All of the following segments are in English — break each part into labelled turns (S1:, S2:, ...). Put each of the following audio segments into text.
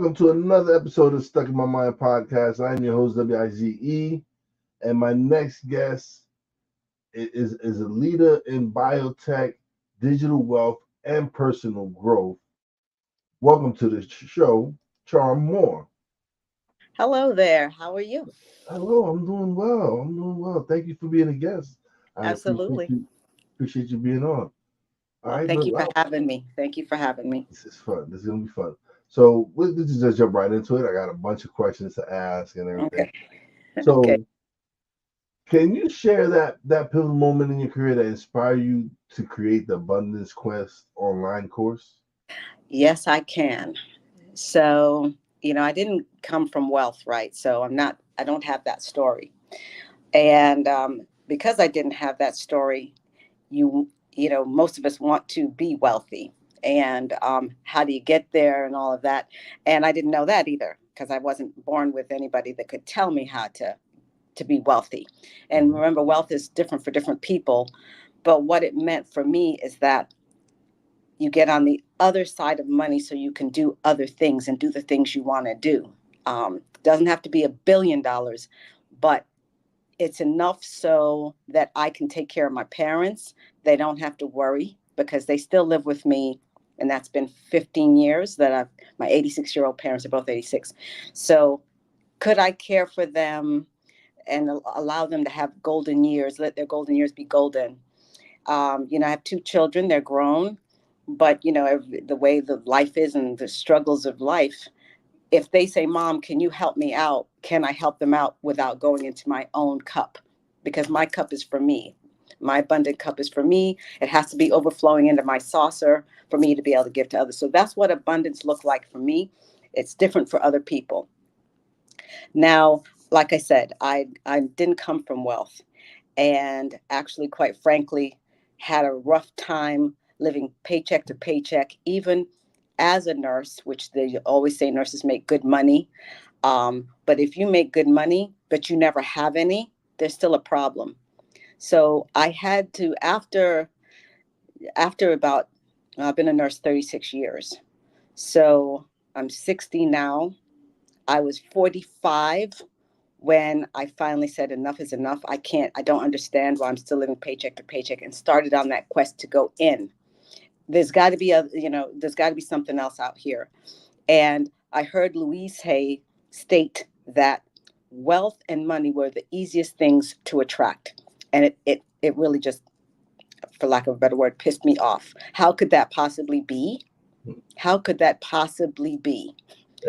S1: Welcome to another episode of Stuck in My Mind podcast. I'm your host, WIZE, and my next guest is a leader in biotech, digital wealth, and personal growth. Welcome to the show, Charmin Moore.
S2: Hello there. How are you?
S1: Hello, I'm doing well. I'm doing well. Thank you for being a guest. I
S2: Absolutely.
S1: appreciate you being on. All
S2: Well,
S1: right,
S2: thank
S1: look,
S2: you for having me. Thank you for having me.
S1: this is fun. This is gonna be fun. So let's just jump right into it. I got a bunch of questions to ask and everything.
S2: Okay. Okay.
S1: So can you share that pivotal moment in your career that inspired you to create the Abundance Quest online course?
S2: Yes, I can. So, I didn't come from wealth, right? So I don't have that story. And because I didn't have that story, most of us want to be wealthy. And how do you get there and all of that? And I didn't know that either because I wasn't born with anybody that could tell me how to be wealthy. And
S1: Mhm.
S2: remember, wealth is different for different people. But what it meant for me is that you get on the other side of money so you can do other things and do the things you want to do. Doesn't have to be $1 billion, but it's enough so that I can take care of my parents. They don't have to worry because they still live with me. And that's been 15 years that my 86-year-old parents are both 86. So could I care for them and allow them to have golden years, let their golden years be golden? I have two children, they're grown, but the way the life is and the struggles of life, if they say, Mom, can you help me out? Can I help them out without going into my own cup? Because my cup is for me. My abundant cup is for me. It has to be overflowing into my saucer for me to be able to give to others. So that's what abundance looked like for me. It's different for other people. Now, like I said, I didn't come from wealth, and actually, quite frankly, had a rough time living paycheck to paycheck, even as a nurse, which they always say nurses make good money. But if you make good money, but you never have any, there's still a problem. So I had to, after about, I've been a nurse 36 years. So I'm 60 now. I was 45 when I finally said enough is enough. I don't understand why I'm still living paycheck to paycheck, and started on that quest to go in. There's got to be something else out here. And I heard Louise Hay state that wealth and money were the easiest things to attract. And it really just, for lack of a better word, pissed me off. How could that possibly be? How could that possibly be?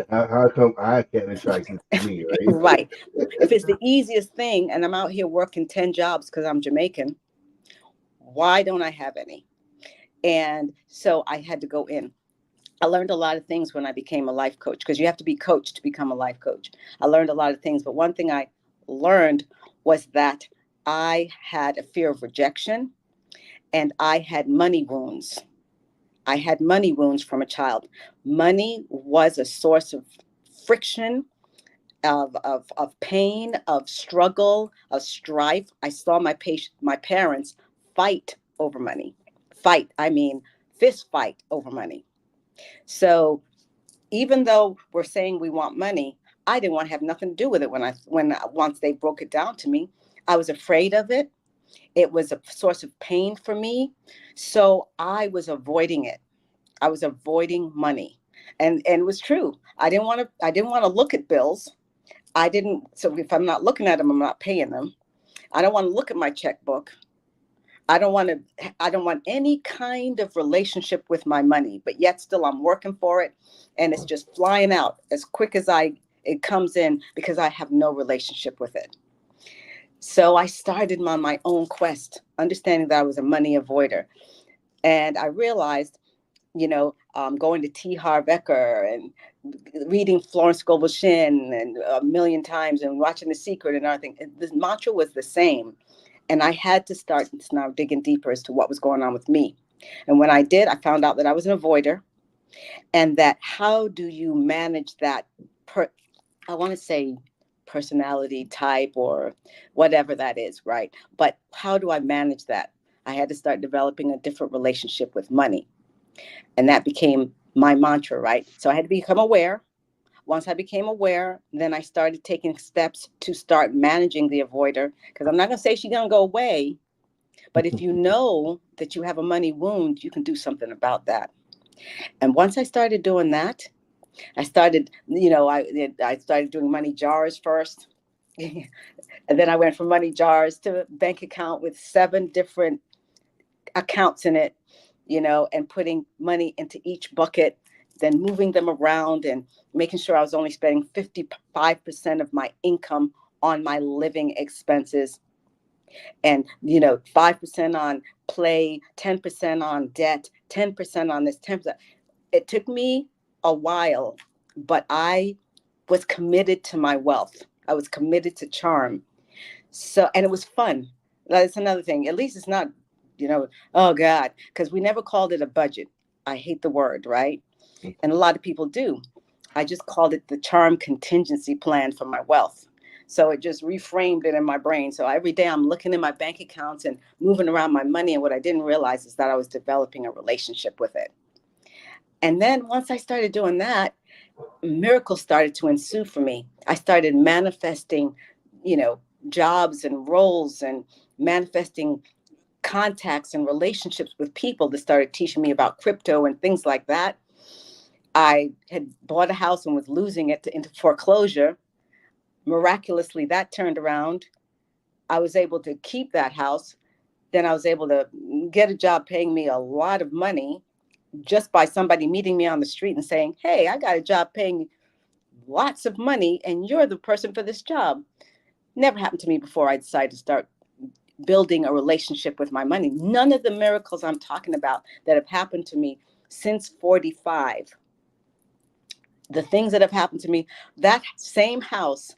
S1: How come I can't attract you to me, right?
S2: Right. If it's the easiest thing and I'm out here working 10 jobs because I'm Jamaican, why don't I have any? And so I had to go in. I learned a lot of things when I became a life coach because you have to be coached to become a life coach. I learned a lot of things, but one thing I learned was that I had a fear of rejection and I had money wounds. I had money wounds from a child. Money was a source of friction, of pain, of struggle, of strife. I saw my parents fight over money. Fight, I mean, fist fight over money. So even though we're saying we want money, I didn't want to have nothing to do with it when once they broke it down to me. I was afraid of it. It was a source of pain for me. So I was avoiding it. I was avoiding money. And it was true. I didn't want to look at bills. I didn't So if I'm not looking at them, I'm not paying them. I don't want to look at my checkbook. I don't want any kind of relationship with my money, but yet still I'm working for it and it's just flying out as quick as I it comes in because I have no relationship with it. So I started on my own quest, understanding that I was a money avoider. And I realized, going to T. Harv Eker and reading Florence Scovel Shinn and a million times and watching The Secret and everything, the mantra was the same. And I had to start now digging deeper as to what was going on with me. And when I did, I found out that I was an avoider, and that how do you manage that, I want to say personality type or whatever that is, right? But how do I manage that? I had to start developing a different relationship with money. And that became my mantra, right? So I had to become aware. Once I became aware, then I started taking steps to start managing the avoider, because I'm not going to say she's going to go away, but if you know that you have a money wound, you can do something about that. And once I started doing that, I started, I started doing money jars first. And then I went from money jars to a bank account with 7 different accounts in it, and putting money into each bucket, then moving them around and making sure I was only spending 55% of my income on my living expenses, and 5% on play, 10% on debt, 10% on this, 10%. It took me a while, but I was committed to my wealth. I was committed to charm. So, and it was fun. That's another thing. At least it's not, oh God, because we never called it a budget. I hate the word, right? And a lot of people do. I just called it the charm contingency plan for my wealth. So it just reframed it in my brain. So every day I'm looking in my bank accounts and moving around my money. And what I didn't realize is that I was developing a relationship with it. And then once I started doing that, miracles started to ensue for me. I started manifesting, you know, jobs and roles, and manifesting contacts and relationships with people that started teaching me about crypto and things like that. I had bought a house and was losing it into foreclosure. Miraculously, that turned around. I was able to keep that house. Then I was able to get a job paying me a lot of money just by somebody meeting me on the street and saying, "Hey, I got a job paying lots of money and you're the person for this job." Never happened to me before I decided to start building a relationship with my money. None of the miracles I'm talking about that have happened to me since 45, the things that have happened to me, that same house,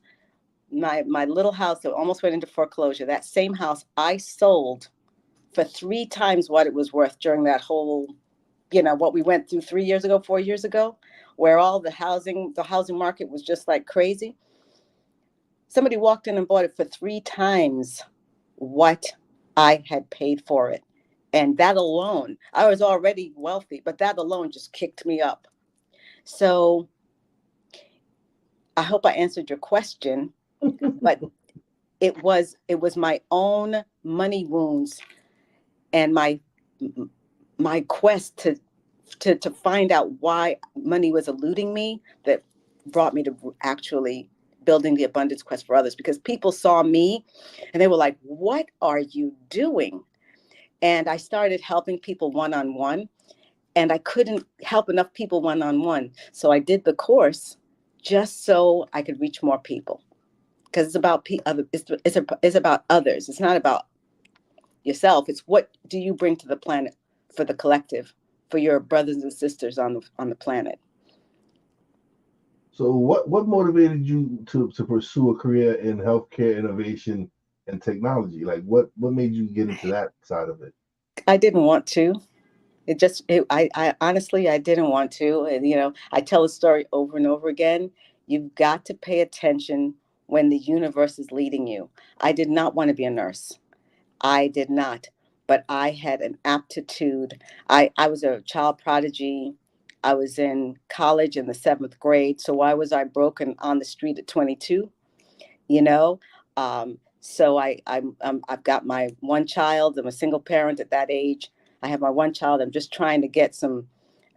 S2: my little house that almost went into foreclosure, that same house I sold for 3 times what it was worth during that whole, what we went through 3 years ago, 4 years ago, where all the housing market was just like crazy. Somebody walked in and bought it for 3 times what I had paid for it. And that alone, I was already wealthy, but that alone just kicked me up. So I hope I answered your question, but it was my own money wounds and my quest to find out why money was eluding me that brought me to actually building the abundance quest for others, because people saw me and they were like, "What are you doing?" And I started helping people one on one, and I couldn't help enough people one on one. So I did the course just so I could reach more people, because it's about it's about others. It's not about yourself. It's what do you bring to the planet for the collective, for your brothers and sisters on the planet.
S1: So what motivated you to pursue a career in healthcare innovation and technology? Like what made you get into that side of it?
S2: I didn't want to. I honestly, I didn't want to. And, I tell a story over and over again. You've got to pay attention when the universe is leading you. I did not want to be a nurse. I did not, but I had an aptitude. I was a child prodigy. I was in college in the 7th grade. So why was I broken on the street at 22? You know, so I've got my one child. I'm a single parent at that age. I have my one child. I'm just trying to get some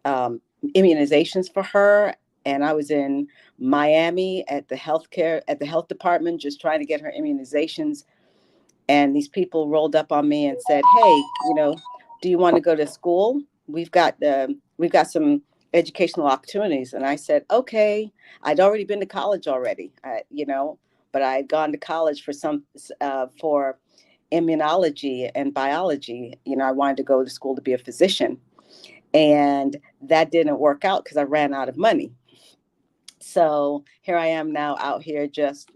S2: immunizations for her. And I was in Miami at the health department, just trying to get her immunizations, and these people rolled up on me and said, "Hey, do you want to go to school? We've got some educational opportunities." And I said, "Okay." I'd already been to college already, but I had gone to college for immunology and biology. I wanted to go to school to be a physician, and that didn't work out because I ran out of money. So here I am now out here, just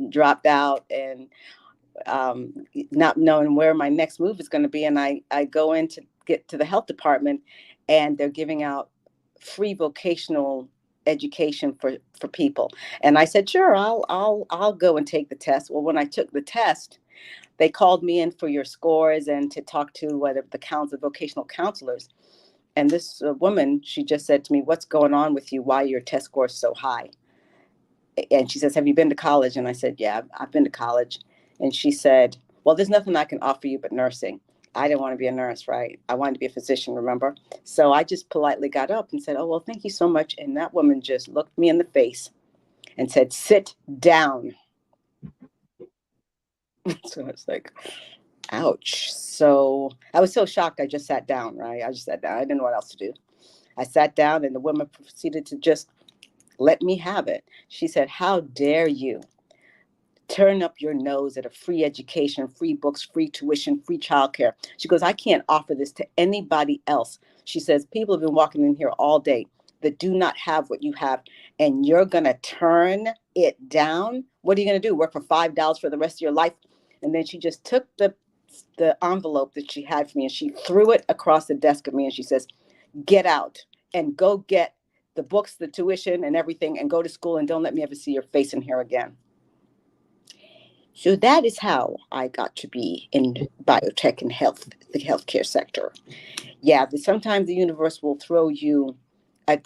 S2: dropped out, and um, not knowing where my next move is going to be. And I go in to get to the health department, and they're giving out free vocational education for people. And I said, "Sure, I'll go and take the test." Well, when I took the test, they called me in for your scores and to talk to whatever the vocational counselors. And this woman, she just said to me, "What's going on with you? Why are your test scores so high?" And she says, have you been to college? And I said, yeah, I've been to college. And she said, well, there's nothing I can offer you but nursing. I didn't want to be a nurse, right? I wanted to be a physician, remember? So I just politely got up and said, oh, well, thank you so much. And that woman just looked me in the face and said, sit down. So I was like, ouch. So I was so shocked. I just sat down, right? I just sat down. I didn't know what else to do. I sat down and the woman proceeded to just let me have it. She said, how dare you turn up your nose at a free education, free books, free tuition, free childcare. She goes, I can't offer this to anybody else. She says, people have been walking in here all day that do not have what you have, and you're going to turn it down. What are you going to do? Work for $5 for the rest of your life? And then she just took the envelope that she had for me and she threw it across the desk of me and she says, get out and go get the books, the tuition and everything and go to school and don't let me ever see your face in here again. So that is how I got to be in biotech and health, the healthcare sector. Yeah, sometimes the universe will throw you,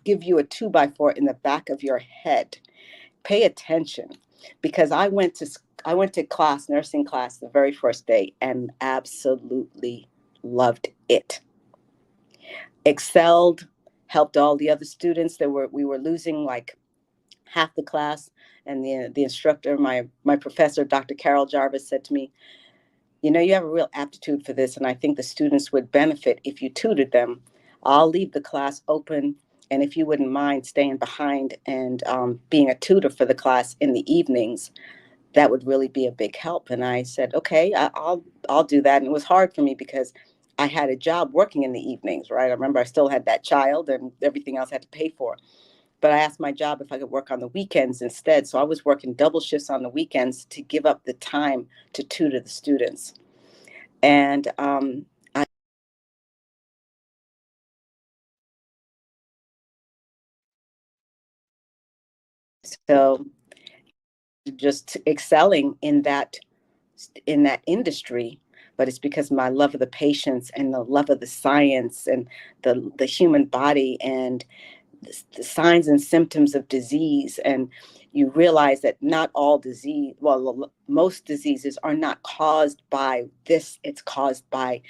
S2: give you a 2x4 in the back of your head. Pay attention, because I went to class, nursing class, the very first day, and absolutely loved it. Excelled, helped all the other students. We were losing like half the class, and the instructor, my professor, Dr. Carol Jarvis, said to me, you know, you have a real aptitude for this, and I think the students would benefit if you tutored them. I'll leave the class open, and if you wouldn't mind staying behind and being a tutor for the class in the evenings, that would really be a big help. And I said, okay, I'll do that. And it was hard for me because I had a job working in the evenings, right? I remember I still had that child and everything else I had to pay for. But I asked my job if I could work on the weekends instead. So I was working double shifts on the weekends to give up the time to tutor the students. And so just excelling in that industry, but it's because of my love of the patients and the love of the science and the human body and the signs and symptoms of disease. And you realize that not all disease, well, most diseases are not caused by this. It's caused by,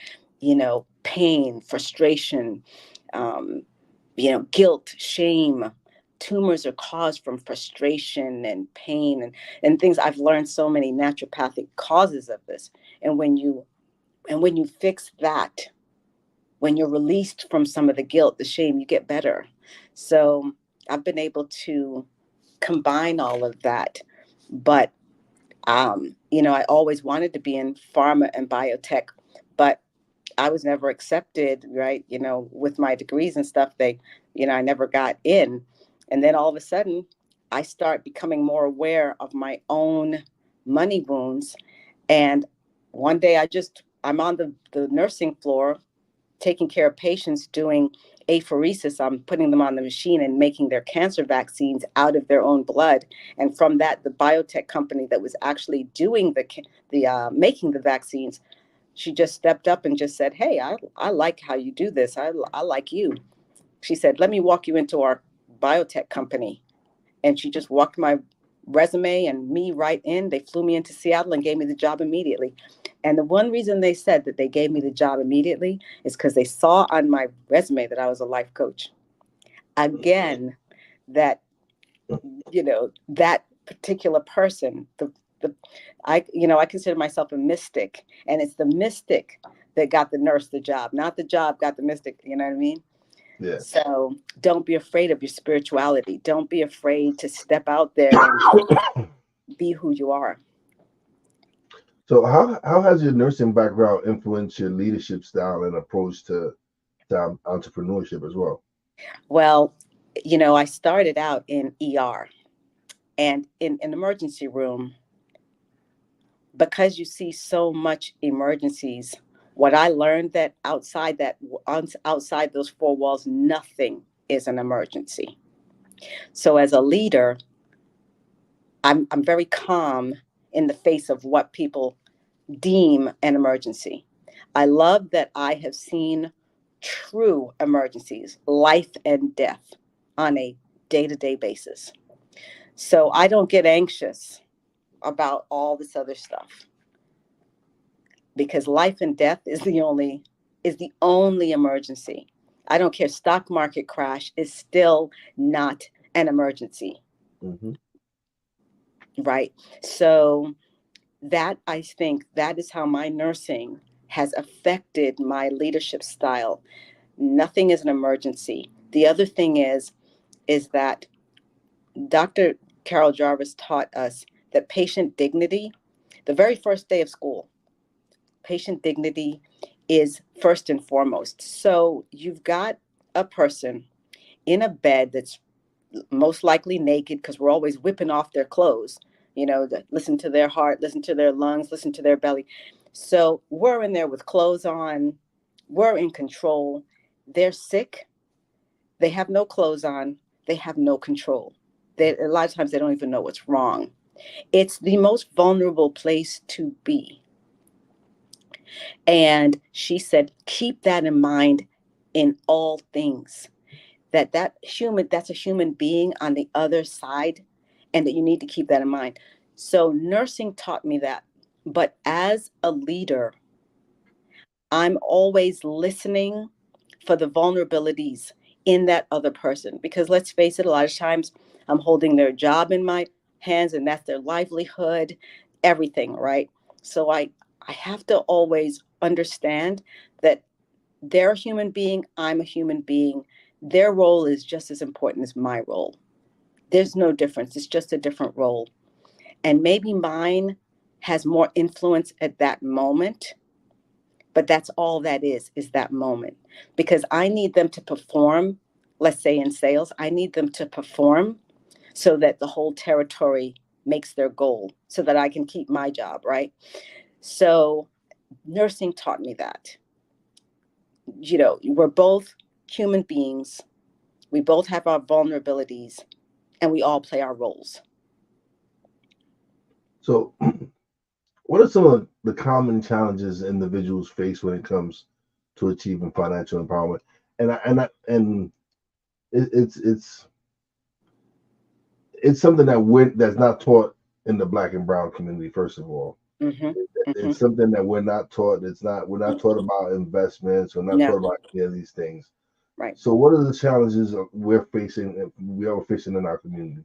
S2: pain, frustration, um, guilt, shame. Tumors are caused from frustration and pain and things. I've learned so many naturopathic causes of this. And when you fix that, when you're released from some of the guilt, the shame, you get better. So I've been able to combine all of that. But, I always wanted to be in pharma and biotech, but I was never accepted, right? With my degrees and stuff, I never got in. And then all of a sudden, I start becoming more aware of my own money wounds. And one day I'm on the nursing floor taking care of patients doing apheresis. I'm putting them on the machine and making their cancer vaccines out of their own blood. And from that, the biotech company that was actually doing the making the vaccines, she just stepped up and just said, hey, I like how you do this. I like you. She said, let me walk you into our biotech company. And she just walked my resume and me right in. They flew me into Seattle and gave me the job immediately. And the one reason they said that they gave me the job immediately is because they saw on my resume that I was a life coach. Again, that, that particular person, I consider myself a mystic, and it's the mystic that got the nurse the job, not the job got the mystic. You know what I mean?
S1: Yeah.
S2: So don't be afraid of your spirituality. Don't be afraid to step out there and be who you are.
S1: So how has your nursing background influenced your leadership style and approach to entrepreneurship as well?
S2: Well, I started out in ER and in an emergency room, because you see so much emergencies. What I learned that outside those four walls, nothing is an emergency. So as a leader, I'm very calm in the face of what people deem an emergency. I love that I have seen true emergencies, life and death, on a day-to-day basis. So I don't get anxious about all this other stuff because life and death is the only emergency. I don't care. Stock market crash is still not an emergency,
S1: Hmm.
S2: right? So that I think that is how my nursing has affected my leadership style. Nothing is an emergency. The other thing is that Dr. Carol Jarvis taught us that patient dignity, the very first day of school, patient dignity is first and foremost. So you've got a person in a bed that's most likely naked because we're always whipping off their clothes, listen to their heart, listen to their lungs, listen to their belly. So we're in there with clothes on, we're in control. They're sick, they have no clothes on, they have no control. A lot of times they don't even know what's wrong. It's the most vulnerable place to be. And she said, keep that in mind in all things. That's a human being on the other side, and that you need to keep that in mind. So nursing taught me that. But as a leader, I'm always listening for the vulnerabilities in that other person. Because let's face it, a lot of times I'm holding their job in my hands and that's their livelihood, everything, right? So I have to always understand that they're a human being, I'm a human being. Their role is just as important as my role. There's no difference. It's just a different role. And maybe mine has more influence at that moment, but that's all that is that moment. Because I need them to perform, let's say in sales, I need them to perform so that the whole territory makes their goal so that I can keep my job, right? So nursing taught me that. We're both human beings. We both have our vulnerabilities and we all play our roles.
S1: So, what are some of the common challenges individuals face when it comes to achieving financial empowerment? And it's something that's not taught in the Black and Brown community. First of all,
S2: Mm-hmm. Mm-hmm.
S1: it's something that we're not taught. We're not taught about investments. We're not
S2: No,
S1: taught about any of these things.
S2: right.
S1: So, what are the challenges we are facing in our community?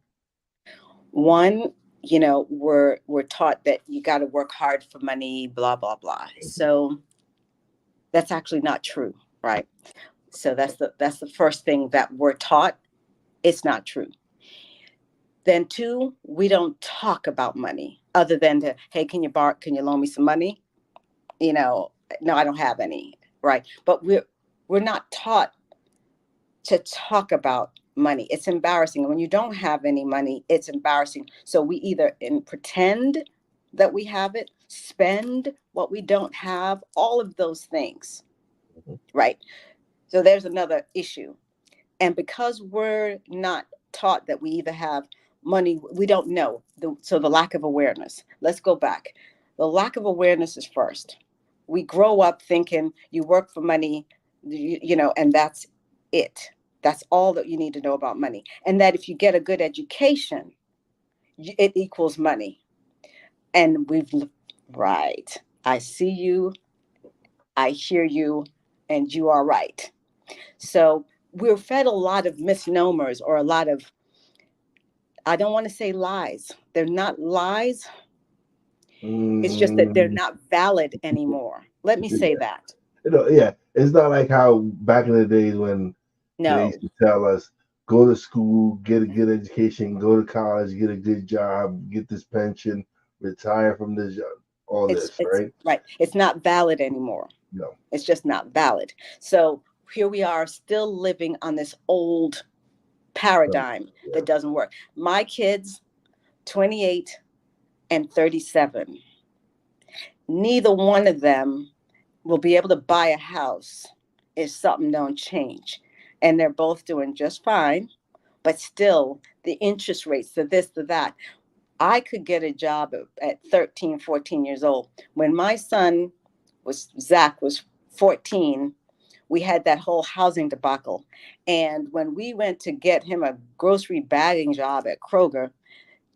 S2: One, we're taught that you got to work hard for money, blah blah blah. So that's actually not true, right? So that's the first thing that we're taught. It's not true. Then two, we don't talk about money other than to, hey, can you loan me some money? You know, no, I don't have any, right? But we're not taught to talk about money. It's embarrassing. And when you don't have any money, it's embarrassing. So we either pretend that we have it, spend what we don't have, all of those things,
S1: Mhm.
S2: right? So there's another issue. And because we're not taught that we either have money, we don't know. So the lack of awareness. Let's go back. The lack of awareness is first. We grow up thinking you work for money, and that's it. That's all that you need to know about money. And that if you get a good education, it equals money. And right. I see you, I hear you, and you are right. So we're fed a lot of misnomers or a lot of, I don't want to say lies. They're not lies. It's just that they're
S1: Mm,
S2: not valid anymore. Let me say that.
S1: yeah, it's not like how back in the days when they used
S2: No,
S1: to tell us go to school, get a good education, go to college, get a good job, get this pension, retire from this job, all this,
S2: it's
S1: right?
S2: right. It's not valid anymore.
S1: No.
S2: It's just not valid. So here we are still living on this old paradigm
S1: Yeah.
S2: that doesn't work. My kids, 28 and 37, neither one of them will be able to buy a house if something don't change. And they're both doing just fine, but still the interest rates, the this, the that. I could get a job at 13, 14 years old. When my son Zach was 14, we had that whole housing debacle. And when we went to get him a grocery bagging job at Kroger,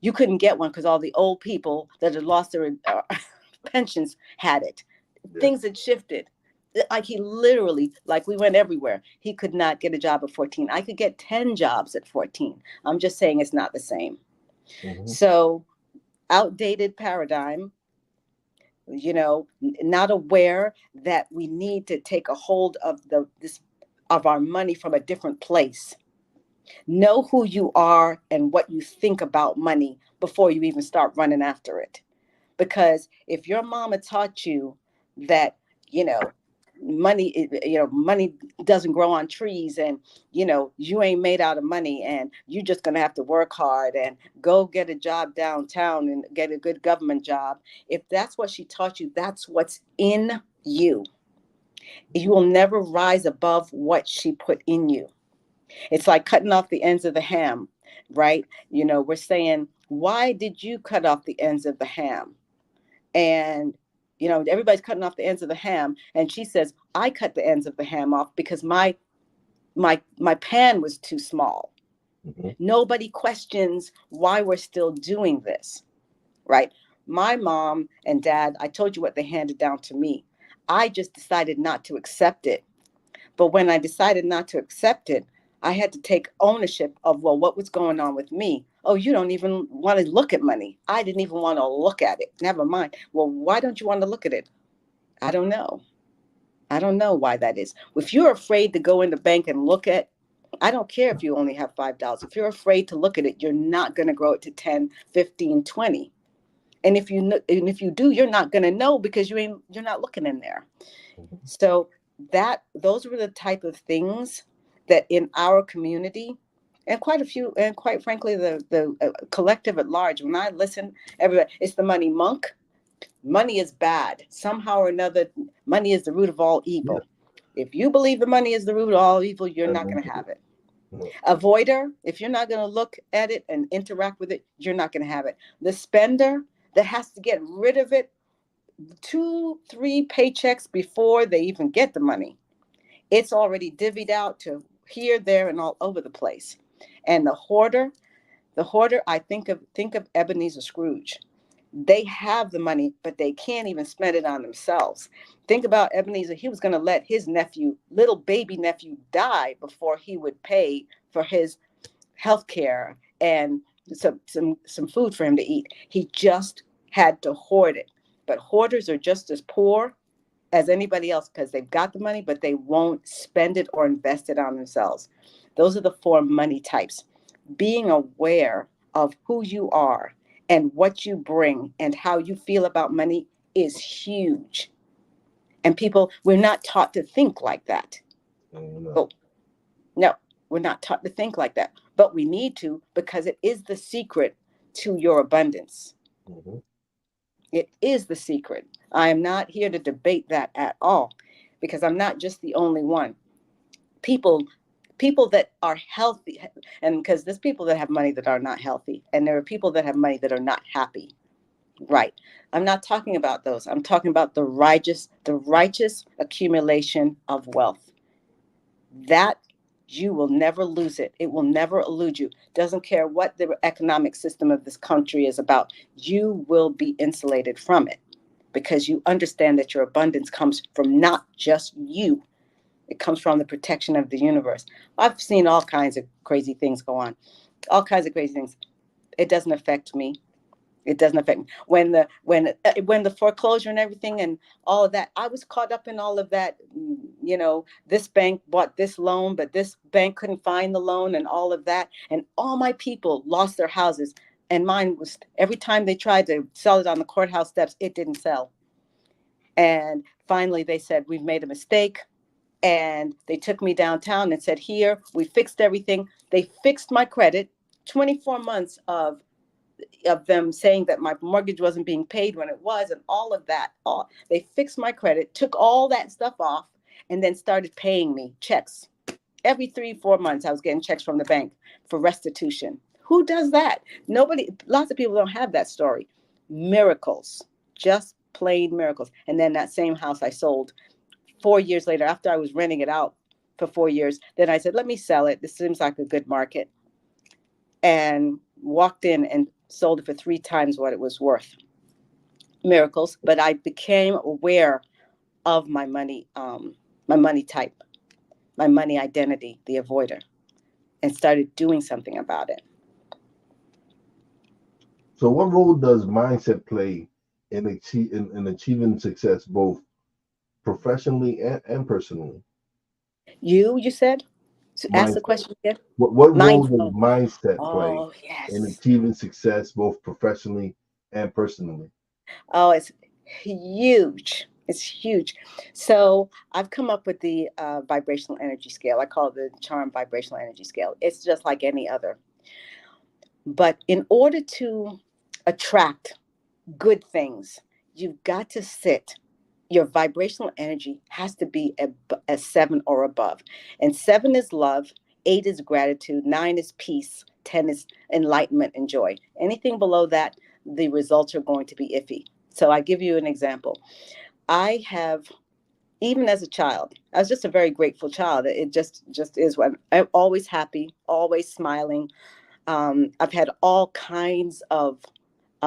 S2: You couldn't get one because all the old people that had lost their pensions had it.
S1: Yeah.
S2: Things had shifted. Like he literally, like we went everywhere. He could not get a job at 14. I could get 10 jobs at 14. I'm just saying it's not the same.
S1: Mm-hmm.
S2: So, outdated paradigm, not aware that we need to take a hold of our money from a different place. Know who you are and what you think about money before you even start running after it. Because if your mama taught you that, you know, money doesn't grow on trees, and you ain't made out of money, and you're just going to have to work hard and go get a job downtown and get a good government job. If that's what she taught you, that's what's in you. You will never rise above what she put in you. It's like cutting off the ends of the ham, right? We're saying, why did you cut off the ends of the ham? And everybody's cutting off the ends of the ham, and she says, I cut the ends of the ham off because my pan was too small.
S1: Mm-hmm.
S2: Nobody questions why we're still doing this, right? My mom and dad, I told you what they handed down to me. I just decided not to accept it. But when I decided not to accept it, I had to take ownership of, well, what was going on with me? Oh, you don't even want to look at money. I didn't even want to look at it. Never mind. Well, why don't you want to look at it? I don't know. I don't know why that is. If you're afraid to go in the bank and look at, I don't care if you only have $5. If you're afraid to look at it, you're not going to grow it to 10, 15, 20. And if you do, you're not going to know because you're not looking in there.
S1: Mm-hmm.
S2: So those were the type of things that in our community, and quite a few, and quite frankly, the collective at large, when I listen, everybody, it's the money monk. Money is bad. Somehow or another, money is the root of all
S1: Yeah.
S2: evil. If you believe the money is the root of all evil, you're not going to have it. Avoider, if you're not going to look at it and interact with it, you're not going to have it. The spender that has to get rid of it 2, 3 paychecks before they even get the money. It's already divvied out to here, there, and all over the place. And the hoarder, I think of Ebenezer Scrooge. They have the money, but they can't even spend it on themselves. Think about Ebenezer. He was going to let his nephew, little baby nephew, die before he would pay for his health care and some food for him to eat. He just had to hoard it. But hoarders are just as poor as anybody else because they've got the money, but they won't spend it or invest it on themselves. Those are the 4 money types. Being aware of who you are and what you bring and how you feel about money is huge. And people, we're not taught to think like that.
S1: No.
S2: But no, we're not taught to think like that. But we need to because it is the secret to your abundance.
S1: Mm-hmm.
S2: It is the secret. I am not here to debate that at all because I'm not just the only one. People people that are healthy, and because there's people that have money that are not healthy, and there are people that have money that are not happy. Right. I'm not talking about those. I'm talking about the righteous accumulation of wealth. That you will never lose it. It will never elude you. Doesn't care what the economic system of this country is about. You will be insulated from it because you understand that your abundance comes from not just you. It comes from the protection of the universe. I've seen all kinds of crazy things go on. All kinds of crazy things. It doesn't affect me. It doesn't affect me. When the foreclosure and everything and all of that, I was caught up in all of that. This bank bought this loan, but this bank couldn't find the loan and all of that. And all my people lost their houses. And mine was, every time they tried to sell it on the courthouse steps, it didn't sell. And finally they said, we've made a mistake. And they took me downtown and said, here, we fixed everything. They fixed my credit. 24 months of them saying that my mortgage wasn't being paid when it was, and all of that. They fixed my credit, took all that stuff off, and then started paying me checks. Every 3, 4 months, I was getting checks from the bank for restitution. Who does that? Nobody, lots of people don't have that story. Miracles, just plain miracles. And then that same house I sold 4 years later, after I was renting it out for 4 years, then I said, let me sell it. This seems like a good market. And walked in and sold it for 3 times what it was worth. Miracles. But I became aware of my money type, my money identity, the avoider, and started doing something about it.
S1: So, what role does mindset play in achieving success, both professionally and personally?
S2: You said? So ask the
S1: Mindset.
S2: question again.
S1: What role
S2: Mind.
S1: does
S2: Oh,
S1: mindset play
S2: oh
S1: in
S2: yes.
S1: achieving success, both professionally and personally?
S2: Oh, it's huge. It's huge. So I've come up with the vibrational energy scale. I call it the Charm vibrational energy scale. It's just like any other. But in order to attract good things, you've got to sit. Your vibrational energy has to be a 7 or above. And 7 is love, 8 is gratitude, 9 is peace, 10 is enlightenment and joy. Anything below that, the results are going to be iffy. So I give you an example. I have, even as a child, I was just a very grateful child. It just is what I'm always happy, always smiling. I've had all kinds of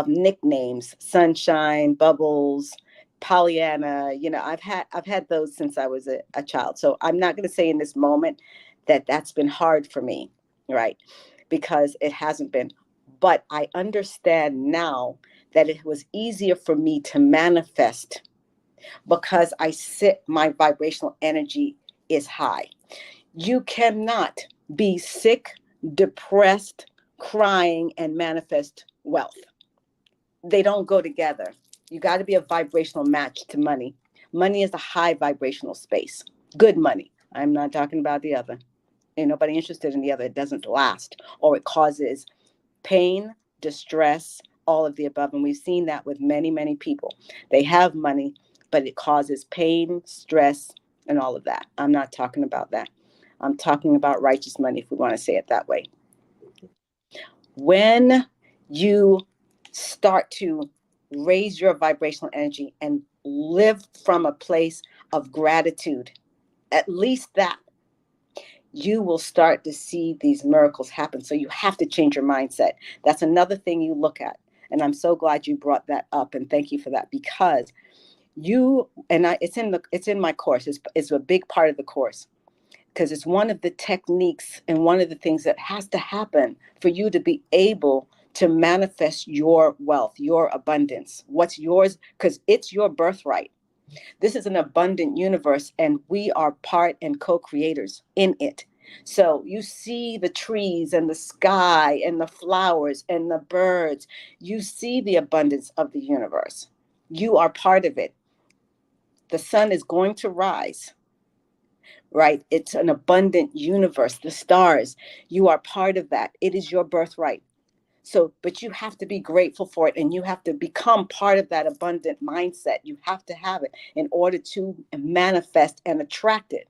S2: nicknames: Sunshine, Bubbles, Pollyanna. I've had those since I was a child. So I'm not going to say in this moment that that's been hard for me, right? Because it hasn't been. But I understand now that it was easier for me to manifest because my vibrational energy is high. You cannot be sick, depressed, crying, and manifest wealth. They don't go together. You got to be a vibrational match to money. Money is a high vibrational space. Good money. I'm not talking about the other. Ain't nobody interested in the other. It doesn't last, or it causes pain, distress, all of the above. And we've seen that with many, many people. They have money, but it causes pain, stress, and all of that. I'm not talking about that. I'm talking about righteous money, if we want to say it that way. When you start to raise your vibrational energy and live from a place of gratitude, at least that, you will start to see these miracles happen. So you have to change your mindset. That's another thing you look at. And I'm so glad you brought that up, and thank you for that, because it's in my course. It's a big part of the course, because it's one of the techniques and one of the things that has to happen for you to be able to manifest your wealth, your abundance, what's yours, because it's your birthright. This is an abundant universe, and we are part and co-creators in it. So you see the trees and the sky and the flowers and the birds. You see the abundance of the universe. You are part of it. The sun is going to rise, right? It's an abundant universe. The stars, you are part of that. It is your birthright. So, but you have to be grateful for it, and you have to become part of that abundant mindset. You have to have it in order to manifest and attract it,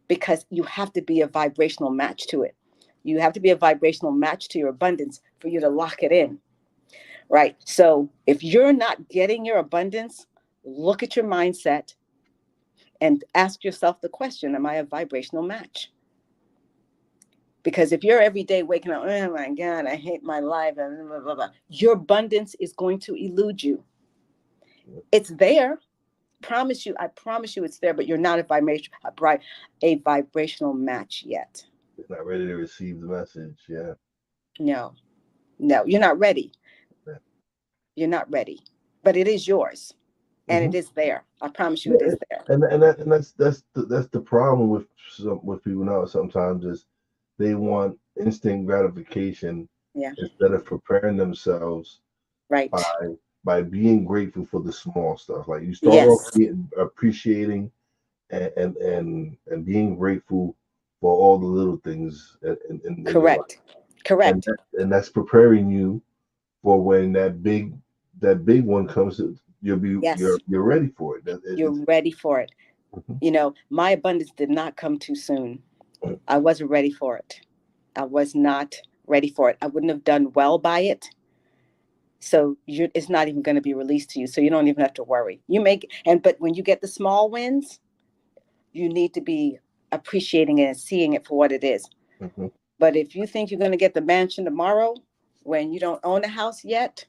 S2: because you have to be a vibrational match to it. You have to be a vibrational match to your abundance for you to lock it in, right? So, if you're not getting your abundance, look at your mindset and ask yourself the question: am I a vibrational match? Because if you're every day waking up, oh my God, I hate my life, and blah, blah, blah, your abundance is going to elude you. It's there. I promise you it's there, but you're not a vibrational match yet.
S1: They're not ready to receive the message. Yeah.
S2: No, no, you're not ready.
S1: Yeah.
S2: You're not ready, but it is yours, and
S1: Hmm.
S2: it is there. I promise you
S1: Yeah,
S2: it is there.
S1: and that's the problem with people now. Sometimes is they want instant gratification
S2: Yeah,
S1: instead of preparing themselves by
S2: right.
S1: being grateful for the small stuff. Like you start off
S2: Yes,
S1: being appreciating and being grateful for all the little things in your life,
S2: correct, correct.
S1: and that's preparing you for when that big one comes.
S2: Yes,
S1: You're ready for it.
S2: you're ready for it.
S1: Mhm.
S2: My abundance did not come too soon. I wasn't ready for it. I was not ready for it. I wouldn't have done well by it. So it's not even going to be released to you. So you don't even have to worry. But when you get the small wins, you need to be appreciating it and seeing it for what it is.
S1: Mhm.
S2: But if you think you're going to get the mansion tomorrow, when you don't own a house yet,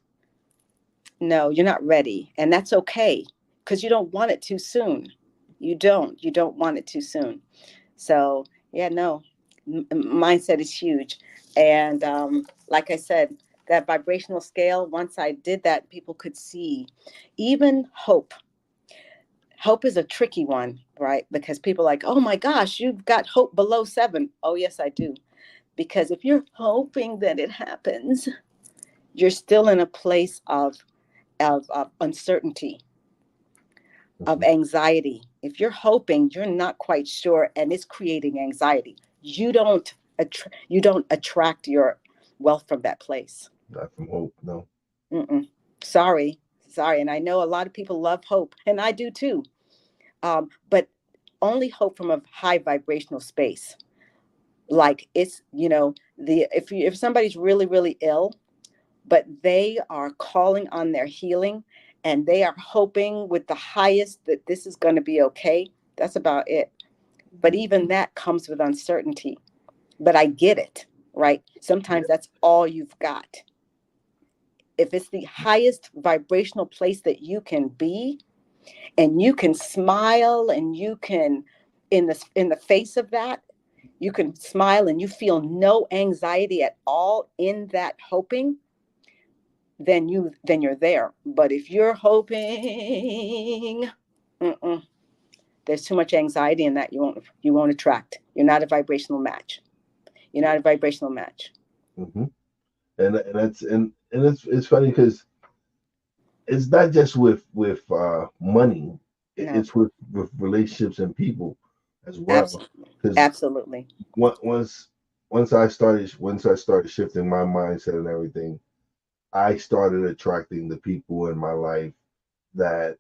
S2: no, you're not ready. And that's okay, because you don't want it too soon. You don't want it too soon. So yeah, no, mindset is huge. And like I said, that vibrational scale, once I did that, people could see even hope. Hope is a tricky one, right? Because people are like, oh my gosh, you've got hope below 7. Oh, yes, I do. Because if you're hoping that it happens, you're still in a place of uncertainty, of
S1: Mhm.
S2: anxiety. If you're hoping, you're not quite sure, and it's creating anxiety. You don't attract your wealth from that place.
S1: Not from hope, no.
S2: Mm-mm. Sorry, sorry. And I know a lot of people love hope, and I do too. But only hope from a high vibrational space. Like it's the if somebody's really ill, but they are calling on their healing, and they are hoping with the highest that this is going to be okay. That's about it. But even that comes with uncertainty. But I get it, right?
S1: Yeah,
S2: Sometimes that's all you've got. If it's the highest vibrational place that you can be, and you can smile, and you can, in the face of that, you can smile and you feel no anxiety at all in that hoping, then you're there. But if you're hoping, mm-mm, there's too much anxiety in that. You won't attract. You're not a vibrational match. You're not a vibrational match.
S1: hmm and that's and it's funny because it's not just with money.
S2: No,
S1: It's with relationships and people as well.
S2: absolutely,
S1: Because
S2: absolutely.
S1: once once I started shifting my mindset and everything, I started attracting the people in my life that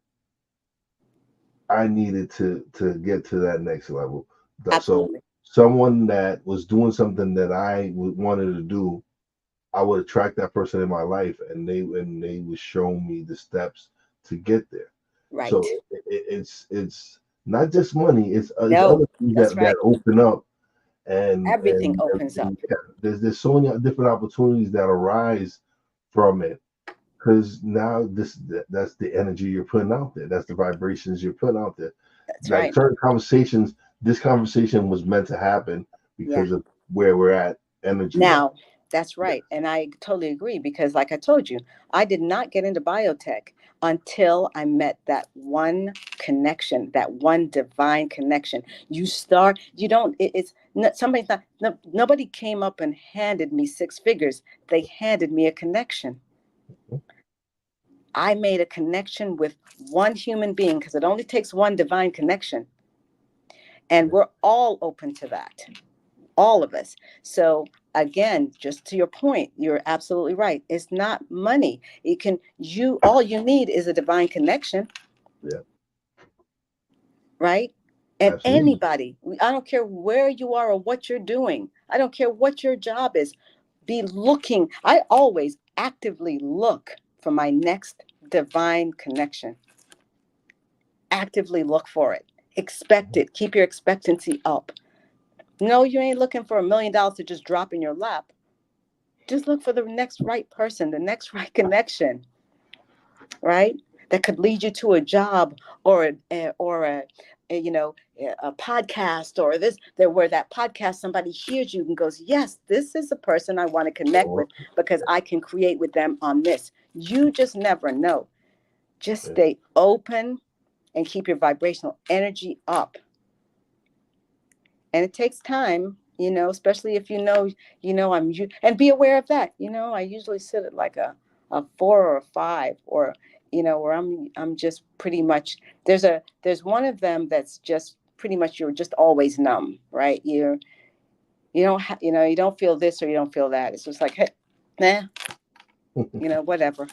S1: I needed to get to that next level. So
S2: Absolutely.
S1: someone that was doing something that I wanted to do, I would attract that person in my life, and they would show me the steps to get there. So
S2: Right.
S1: it's not just money; it's
S2: No,
S1: other things
S2: that's
S1: that
S2: right.
S1: open up, and
S2: Everything opens up.
S1: there's so many different opportunities that arise from it. Because now that's the energy you're putting out there. That's the vibrations you're putting out there.
S2: That's
S1: Like
S2: right.
S1: certain conversations, this conversation was meant to happen
S2: Yeah.
S1: because of where we're at energy wise.
S2: Now, that's
S1: Yeah.
S2: right. And I totally agree, because, like I told you, I did not get into biotech until I met that one connection, that one divine connection. You don't, it's not, somebody's not, no, nobody came up and handed me 6 figures. They handed me a connection. I made a connection with one human being, because it only takes one divine connection. And
S1: Yeah.
S2: we're all open to that, all of us. So again, just to your point, you're absolutely right. It's not money. It can you all you need is a divine connection,
S1: Yeah.
S2: right? And
S1: Absolutely.
S2: anybody, I don't care where you are or what you're doing. I don't care what your job is. Be looking. I always actively look for my next divine connection. Actively look for it. Expect it. Keep your expectancy up. No, you ain't looking for $1 million to just drop in your lap. Just look for the next right person, the next right connection, right? That could lead you to a job, or a podcast, or this there where that podcast somebody hears you and goes, yes, this is a person I want to connect
S1: Or
S2: with, because I can create with them on this. You just never know. Just
S1: yeah.
S2: stay open and keep your vibrational energy up. And it takes time, especially if and be aware of that. I usually sit at like a 4 or a 5, or where I'm just pretty much, there's one of them that's just pretty much, you're just always numb, right? You don't feel this or you don't feel that. It's just like, hey, nah, whatever.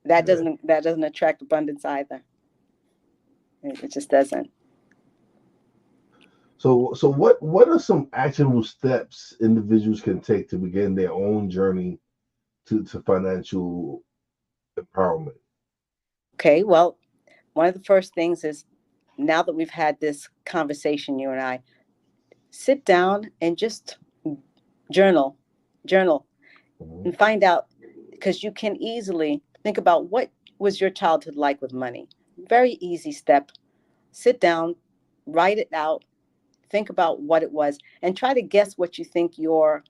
S2: that
S1: Yeah.
S2: doesn't that doesn't attract abundance either. It just doesn't.
S1: So what are some actionable steps individuals can take to begin their own journey to financial empowerment?
S2: Okay, well, one of the first things is, now that we've had this conversation, you and I, sit down and just journal, journal,
S1: Mhm.
S2: and find out. because you can easily think about what was your childhood like with money. Very easy step. Sit down, write it out, think about what it was, and try to guess what you think your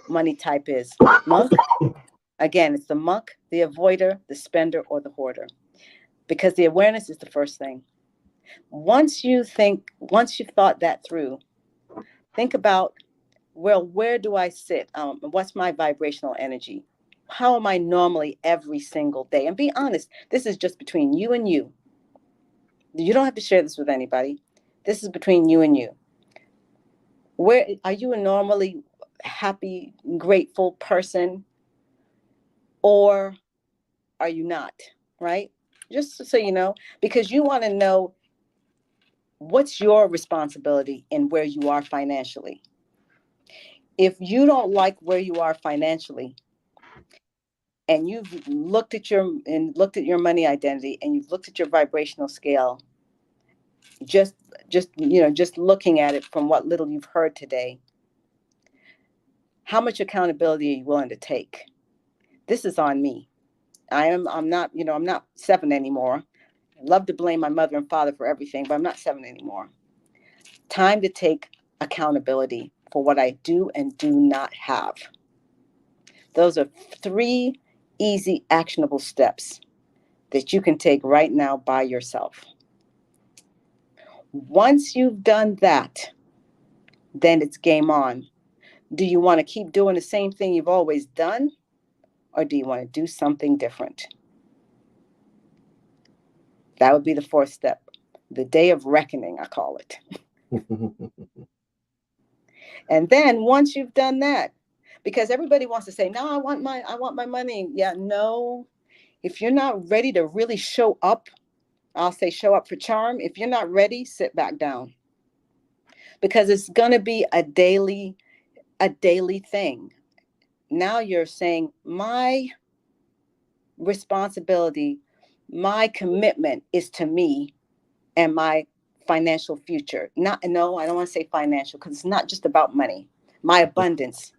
S2: money type is. Monk, again, it's the monk, the avoider, the spender, or the hoarder, because the awareness is the first thing. Once you've thought that through, think about, well, where do I sit? What's my vibrational energy? How am I normally every single day? And be honest, this is just between you and you. You don't have to share this with anybody. This is between you and you. Where are you, a normally happy, grateful person, or are you not? Right? Just so you know, because you want to know what's your responsibility in where you are financially. If you don't like where you are financially, and you've looked at your money identity, and you've looked at your vibrational scale, just just looking at it from what little you've heard today, how much accountability are you willing to take? This is on me. I'm not 7 anymore. I love to blame my mother and father for everything, but I'm not 7 anymore. Time to take accountability for what I do and do not have. Those are 3 easy, actionable steps that you can take right now by yourself. Once you've done that, then it's game on. Do you want to keep doing the same thing you've always done, or do you want to do something different? That would be the 4th step. The day of reckoning, I call it. And then once you've done that, because everybody wants to say, no, I want my money. Yeah, no. If you're not ready to really show up, I'll say show up for charm. If you're not ready, sit back down. Because it's going to be a daily thing. Now you're saying, my responsibility, my commitment is to me and my financial future. Not, no, I don't want to say financial, because it's not just about money. My abundance,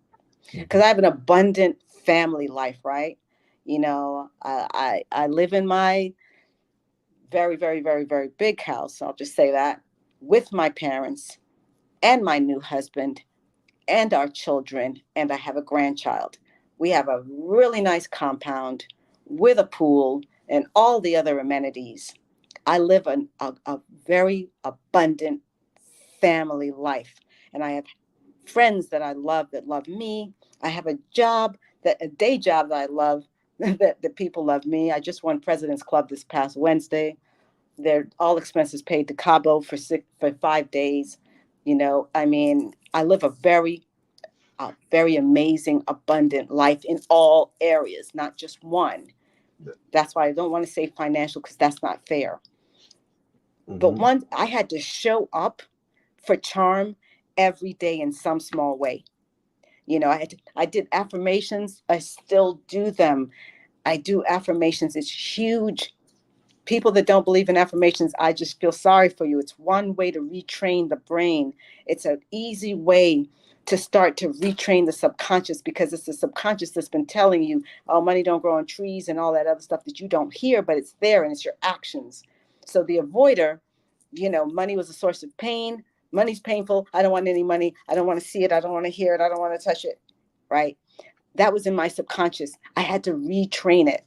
S2: because I have an abundant family life, right? I live in my very, very, very, very big house. I'll just say that, with my parents and my new husband and our children, and I have a grandchild. We have a really nice compound with a pool and all the other amenities. I live a very abundant family life, and I have friends that I love, that love me. I have a day job that I love, that people love me. I just won President's Club this past Wednesday. They're all expenses paid to Cabo for 5 days. I mean, I live a very amazing, abundant life in all areas, not just one. That's why I don't want to say financial, because that's not fair. But once I had to show up for charm every day in some small way. I did affirmations. I still do them. I do affirmations. It's huge. People that don't believe in affirmations, I just feel sorry for you. It's one way to retrain the brain. It's an easy way to start to retrain the subconscious, because it's the subconscious that's been telling you, oh, money don't grow on trees and all that other stuff that you don't hear, but it's there, and it's your actions. So the avoider, money was a source of pain. Money's painful. I don't want any money. I don't want to see it. I don't want to hear it. I don't want to touch it. Right? That was in my subconscious. I had to retrain it.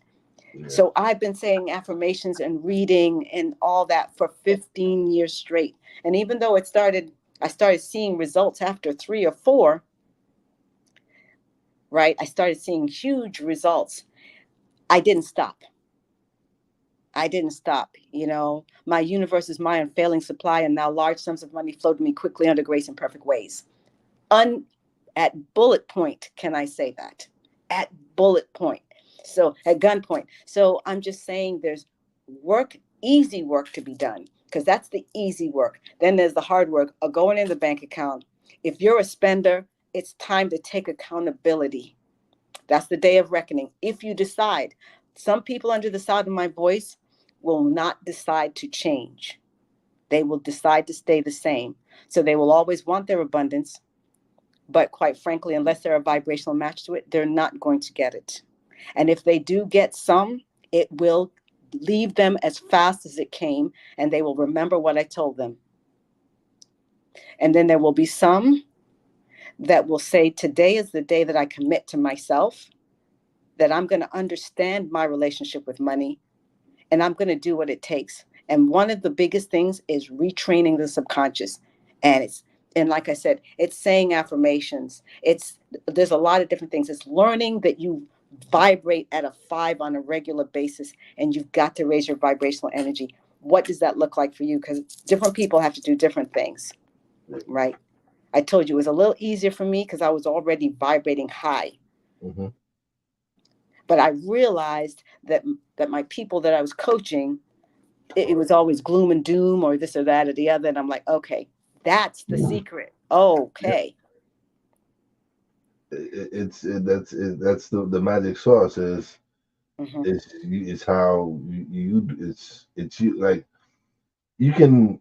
S2: Yeah. So I've been saying affirmations and reading and all that for 15 years straight. And even though I started seeing results after 3 or 4, right? I started seeing huge results. I didn't stop. My universe is my unfailing supply, and now large sums of money flow to me quickly under grace and perfect ways. At bullet point, can I say that? At bullet point. So at gunpoint. So I'm just saying, there's easy work to be done, because that's the easy work. Then there's the hard work of going in the bank account. If you're a spender, it's time to take accountability. That's the day of reckoning. If you decide, some people under the sound of my voice will not decide to change. They will decide to stay the same. So they will always want their abundance. But quite frankly, unless they're a vibrational match to it, they're not going to get it. And if they do get some, it will leave them as fast as it came, and they will remember what I told them. And then there will be some that will say, today is the day that I commit to myself, that I'm going to understand my relationship with money, and I'm going to do what it takes. And one of the biggest things is retraining the subconscious. And like I said, it's saying affirmations. There's a lot of different things. It's learning that you vibrate at a 5 on a regular basis, and you've got to raise your vibrational energy. What does that look like for you? Because different people have to do different things, right? I told you it was a little easier for me because I was already vibrating high.
S1: Mm-hmm.
S2: But I realized that my people that I was coaching, it was always gloom and doom or this or that or the other. And I'm like, okay, that's the secret. Okay.
S1: That's the magic sauce is
S2: Mm-hmm.
S1: it's how it's you like you can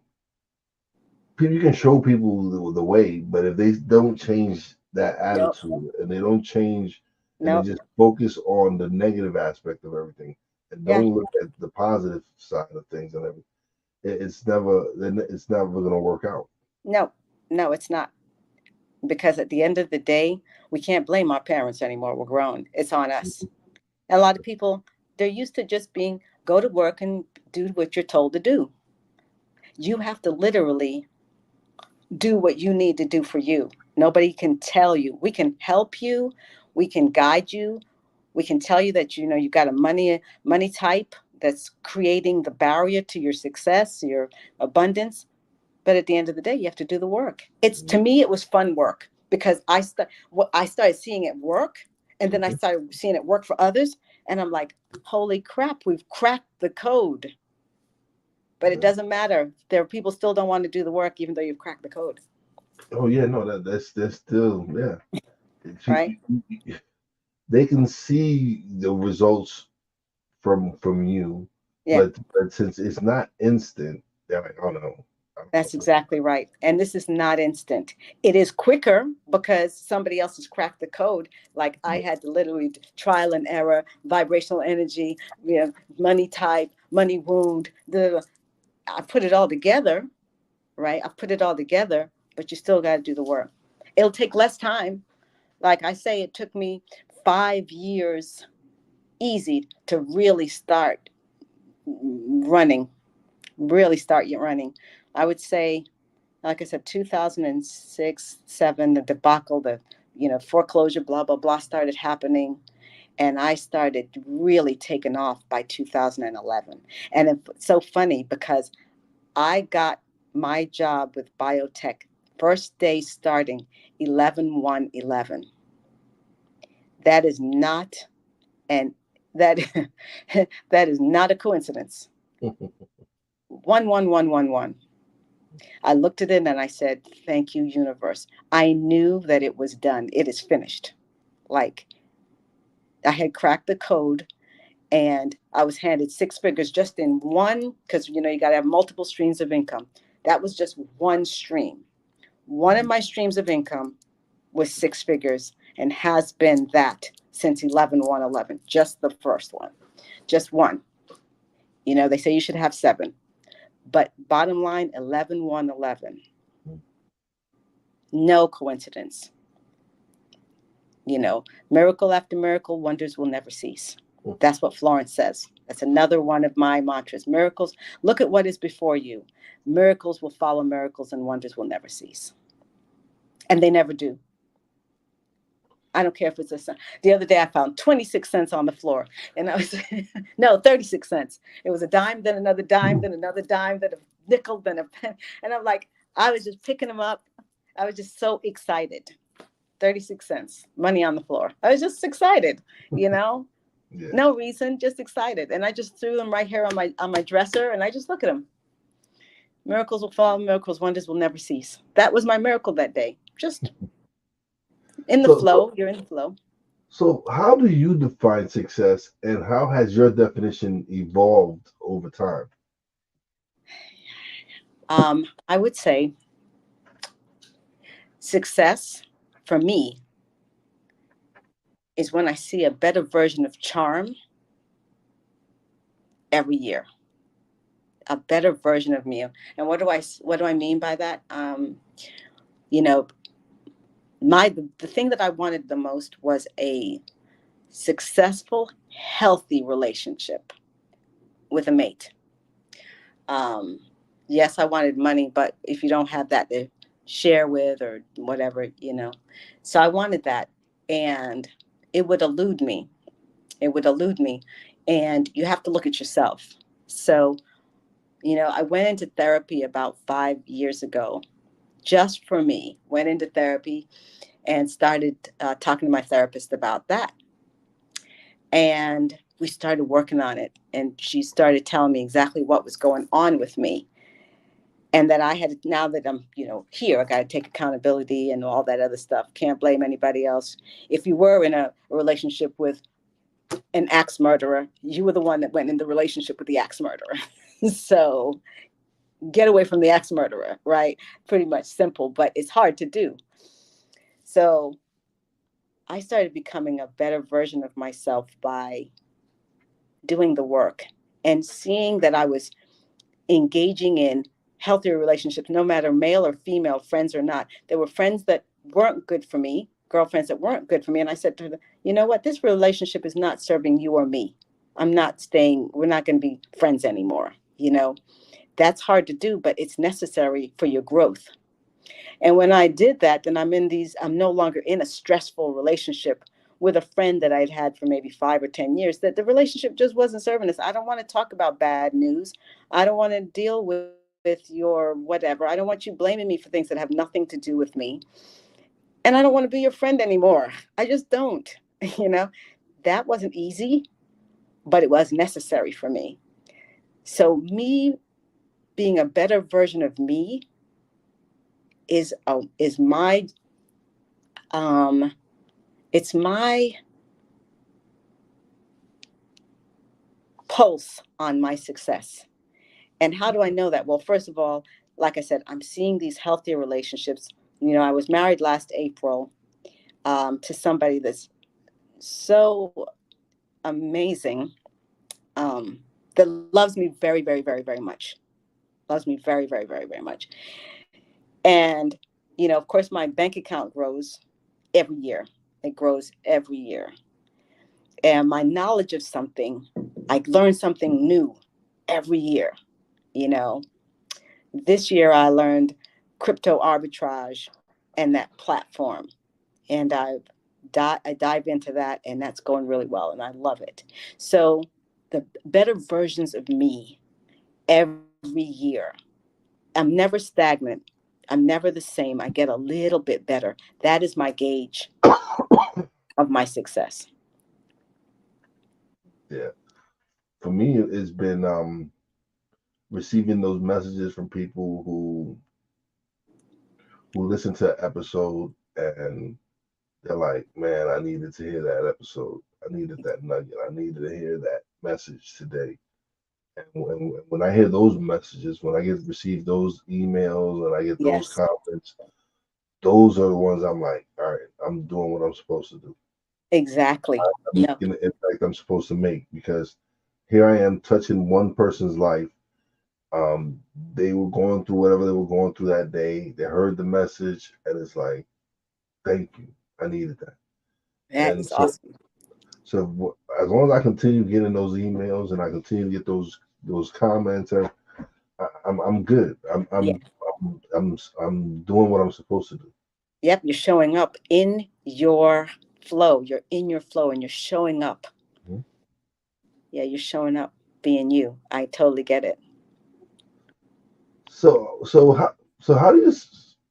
S1: you can show people the way, but if they don't change that
S2: Nope.
S1: attitude and they don't change and they
S2: Nope.
S1: just focus on the negative aspect of everything and
S2: Yeah.
S1: don't look at the positive side of things and everything, it's never gonna work out.
S2: No, no, it's not. Because at the end of the day, we can't blame our parents anymore. We're grown. It's on us. And a lot of people, they're used to just being go to work and do what you're told to do. You have to literally do what you need to do for you. Nobody can tell you. We can help you. We can guide you. We can tell you that you got a money type that's creating the barrier to your success, your abundance. But at the end of the day, you have to do the work. To me, it was fun work because I started seeing it work, and then I
S1: Mm-hmm.
S2: started seeing it work for others, and I'm like, holy crap, we've cracked the code. But it
S1: Yeah.
S2: doesn't matter. There are people still don't want to do the work, even though you've cracked the code,
S1: Oh yeah, no, that's still yeah. If
S2: right?
S1: they can see the results from you,
S2: Yeah.
S1: but since it's not instant, they're like, oh no, I don't know
S2: That's exactly right. And this is not instant. It is quicker because somebody else has cracked the code. Like I
S1: what.
S2: had to literally trial and error, vibrational energy, money type, money wound. I put it all together, right? I put it all together, but you still got to do the work. It'll take less time. Like I say, it took me 5 years easy to really start running, really start running. I would say, like I said, 2006, 7, the debacle, the foreclosure, blah blah blah, started happening, and I started really taking off by 2011. And it's so funny because I got my job with biotech first day starting 11/1/11. That is not and that that is not a coincidence. 1/1/1/1/1. I looked at it and I said, thank you, universe. I knew that it was done. It is finished. Like I had cracked the code, and I was handed 6 figures just in one, because you got to have multiple streams of income. That was just one stream. One of my streams of income was 6 figures and has been that since 11/1/11. Just the first one, just one. They say you should have 7, but bottom line, 11/1/11. No coincidence. Miracle after miracle, wonders will never cease. That's what Florence says. That's another one of my mantras. Miracles, look at what is before you. Miracles will follow miracles, and wonders will never cease. And they never do. I don't care if it's a cent. The other day I found 26 cents on the floor. And I was, no, 36 cents. It was a dime, then another dime, then another dime, then a nickel, then a pen. And I'm like, I was just picking them up. I was just so excited. 36 cents, money on the floor. I was just excited, you know,
S1: Yeah.
S2: no reason, just excited. And I just threw them right here on my dresser, and I just look at them. Miracles will follow miracles, wonders will never cease. That was my miracle that day. Just in the
S1: So, so,
S2: flow. You're in the flow.
S1: so how do you define success, and how has your definition evolved over time?
S2: I would say success for me is when I see a better version of charm every year, a better version of me. And what do I mean by that? You know, the thing that I wanted the most was a successful, healthy relationship with a mate. Um, yes, I wanted money, but if you don't have that to share with or whatever, so I wanted that, and it would elude me. It would elude me, and you have to look at yourself. So, I went into therapy about 5 years ago, just for me. Went into therapy and started talking to my therapist about that. And we started working on it. And she started telling me exactly what was going on with me. And that I had, now that I'm, here, I got to take accountability and all that other stuff. Can't blame anybody else. If you were in a relationship with an axe murderer, you were the one that went in the relationship with the axe murderer. So get away from the axe murderer, right? Pretty much simple, but it's hard to do. So I started becoming a better version of myself by doing the work and seeing that I was engaging in healthier relationships, no matter male or female, friends or not. There were friends that weren't good for me, girlfriends that weren't good for me. And I said to them, you know what? This relationship is not serving you or me. I'm not staying, we're not going to be friends anymore. That's hard to do, but it's necessary for your growth. And when I did that, then I'm no longer in a stressful relationship with a friend that I'd had for maybe 5 or 10 years, that the relationship just wasn't serving us. I don't want to talk about bad news. I don't want to deal with your whatever. I don't want you blaming me for things that have nothing to do with me. And I don't want to be your friend anymore. I just don't. You know, that wasn't easy, but it was necessary for me. So, me being a better version of me is my um it's my pulse on my success. And how do I know that? Well, first of all, like I said, I'm seeing these healthier relationships. I was married last April, to somebody that's so amazing, that loves me very, very, very, very much. Loves me very, very, very, very much. And, of course, my bank account grows every year. It grows every year. And my knowledge of something, I learn something new every year. You know, this year I learned crypto arbitrage and that platform. And I dive into that, and that's going really well, and I love it. So the better versions of me every year. I'm never stagnant. I'm never the same. I get a little bit better. That is my gauge of my success.
S1: Yeah. For me, it's been receiving those messages from people who listen to an episode and they're like, "Man, I needed to hear that episode. I needed that nugget. I needed to hear that message today." And when I hear those messages, when I get receive those emails and I get those
S2: Yes,
S1: comments, those are the ones I'm like, "All right, I'm doing what I'm supposed to do.
S2: exactly.
S1: I'm
S2: No,
S1: making the impact I'm supposed to make because here I am touching one person's life. Um, they were going through whatever they were going through that day. They heard the message, and it's like, thank you. I needed that.
S2: that
S1: And
S2: is
S1: so,
S2: awesome.
S1: as long as I continue getting those emails and I continue to get those comments, and I'm good.
S2: Yeah.
S1: I'm doing what I'm supposed to do.
S2: Yep. You're showing up in your flow. You're in your flow and you're showing up.
S1: Mhm.
S2: Yeah, you're showing up being you. I totally get it.
S1: So how do you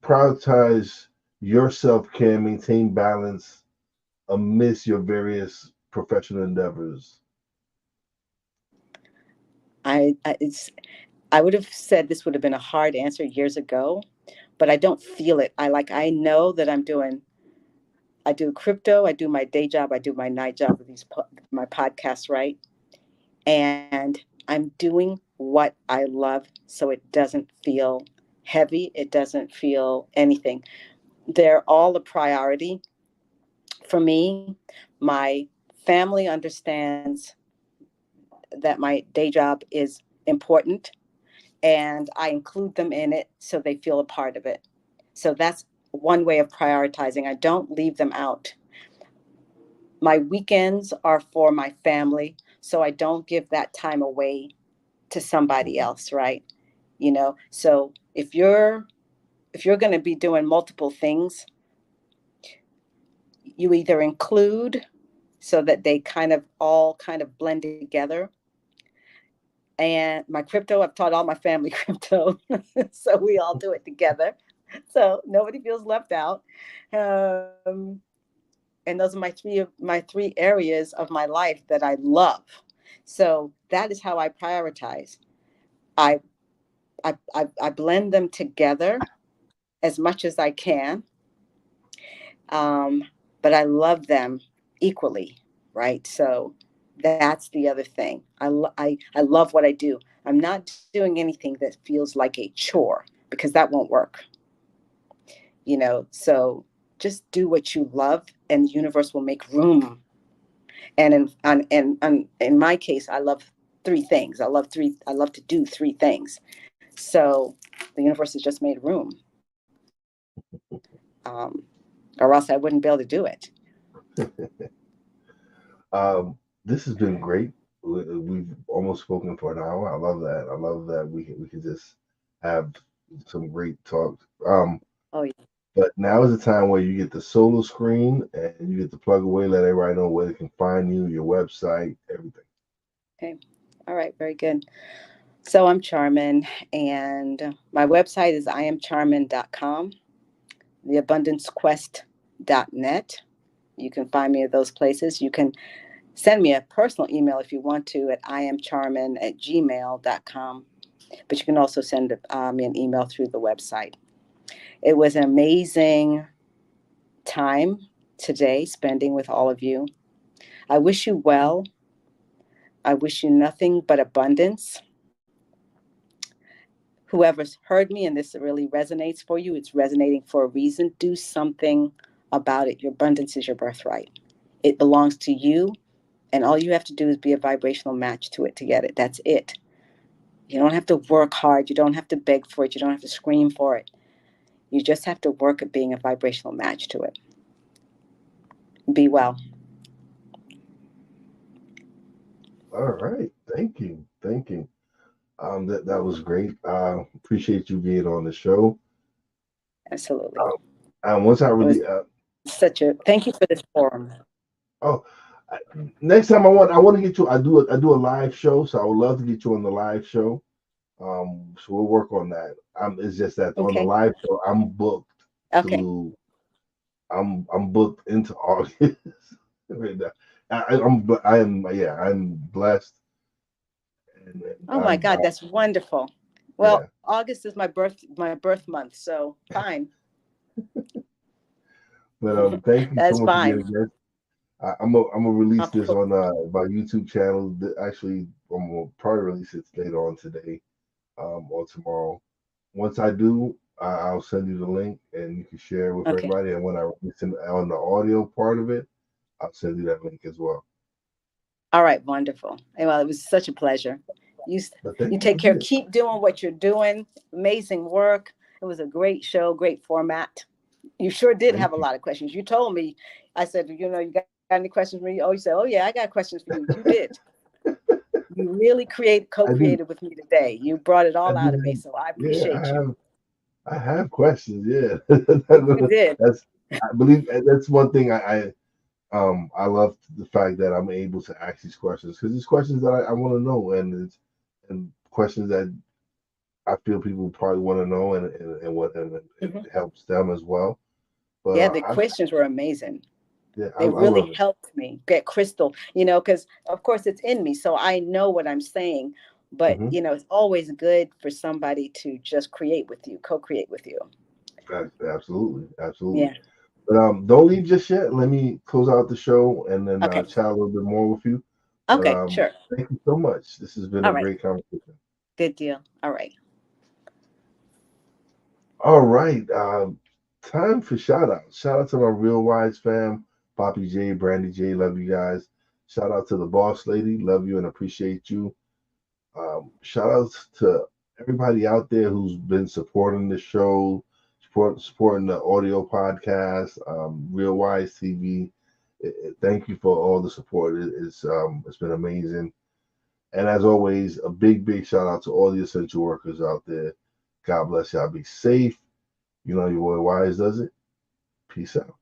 S1: prioritize your self care, maintain balance amidst your various professional endeavors?
S2: It's I would have said this would have been a hard answer years ago, but I don't feel it. I know that I do crypto, I do my day job, I do my night job with my podcasts, right? And I'm doing what I love, so it doesn't feel heavy. It doesn't feel anything. They're all a priority For me, my family understands that my day job is important, and I include them in it so they feel a part of it. So that's one way of prioritizing. I don't leave them out. My weekends are for my family, so I don't give that time away to somebody
S1: Mhm.
S2: else, right? So if you're going to be doing multiple things, you either include so that they kind of all kind of blend together. And my crypto, I've taught all my family crypto, so we all do it together. So nobody feels left out. Um, and those are my three areas of my life that I love. So that is how I prioritize. I I blend them together as much as I can, um, but I love them equally, right? So that's the other thing. I love what I do. I'm not doing anything that feels like a chore, because that won't work. So just do what you love, and the universe will make room. And in my case, I love three things. I love to do three things. So the universe has just made room, um, or else I wouldn't be able to do it.
S1: This has been great. We've almost spoken for an hour. I love that. I love that we can just have some great talks.
S2: Oh, yeah.
S1: But now is the time where you get the solo screen and you get to plug away, let everybody know where they can find you, your website, everything.
S2: Okay. All right. Very good. So I'm Charmin, and my website is iamcharmin.com, theabundancequest.net. You can find me at those places. You can send me a personal email if you want to at iamcharmin@gmail.com, but you can also send me an email through the website. It was an amazing time today spending with all of you. I wish you well. I wish you nothing but abundance. Whoever's heard me and this really resonates for you, it's resonating for a reason. Do something about it. Your abundance is your birthright. It belongs to you, and all you have to do is be a vibrational match to it to get it. That's it. You don't have to work hard. You don't have to beg for it. You don't have to scream for it. You just have to work at being a vibrational match to it. Be well.
S1: All right. Thank you. Thank you. That was great. Appreciate you being on the show.
S2: Absolutely.
S1: Once I
S2: It was
S1: really
S2: thank you for this forum.
S1: oh I, next time I want to get you. I do a live show, so I would love to get you on the live show. So we'll work on that. It's just that on the
S2: Okay.
S1: live show, I'm booked
S2: Okay.
S1: through. I'm booked into August right now. I am yeah. I'm blessed, and
S2: Oh my God, that's wonderful.
S1: yeah.
S2: Well, August is my birth month, so fine.
S1: But thank you so
S2: That's
S1: much for being a
S2: fine.
S1: guest. I'm gonna release
S2: Of
S1: this
S2: course.
S1: on my YouTube channel. Actually, I'm gonna probably release it later on today, or tomorrow. Once I do, I'll send you the link and you can share it with
S2: Okay.
S1: everybody. And when I listen on the audio part of it, I'll send you that link as well.
S2: All right, wonderful. And well, it was such a pleasure. You
S1: But
S2: you
S1: thank you
S2: take care.
S1: again.
S2: Keep doing what you're doing. Amazing work. It was a great show, great format. You sure did
S1: Thank
S2: have a
S1: you.
S2: lot of questions. You told me. I said, you got any questions for me? Oh, you said, oh yeah, I got questions for you. You did. You really
S1: I do.
S2: co-created with me today. You brought it
S1: I
S2: all out
S1: do
S2: of me,
S1: have.
S2: so I
S1: Yeah,
S2: appreciate you.
S1: I have questions. Yeah,
S2: You did.
S1: that's. I believe that's one thing I love the fact that I'm able to ask these questions because it's questions that I want to know and questions that I feel people probably want to know and it
S2: Mhm.
S1: helps them as well. But
S2: Yeah, the questions were amazing.
S1: yeah,
S2: They
S1: I
S2: really
S1: love it.
S2: helped me get crystal, because of course it's in me, so I know what I'm saying. But
S1: Hmm.
S2: it's always good for somebody to just create with you, co-create with you.
S1: Absolutely, absolutely.
S2: Yeah.
S1: But don't leave just yet. Let me close out the show and then
S2: Okay.
S1: chat a little bit more with you. But
S2: Okay. Sure.
S1: thank you so much. This has been a
S2: All right.
S1: great conversation.
S2: Good deal. All right.
S1: All right. Time for shout out. Shout out to my Real Wise fam. Poppy J, Brandy J, love you guys. Shout out to the boss lady, love you and appreciate you. Shout outs to everybody out there who's been supporting the show, supporting the audio podcast, Real Wise TV. Thank you for all the support. It's been amazing. And as always, a big shout out to all the essential workers out there. God bless y'all. Be safe. You know your boy Wise does it. Peace out.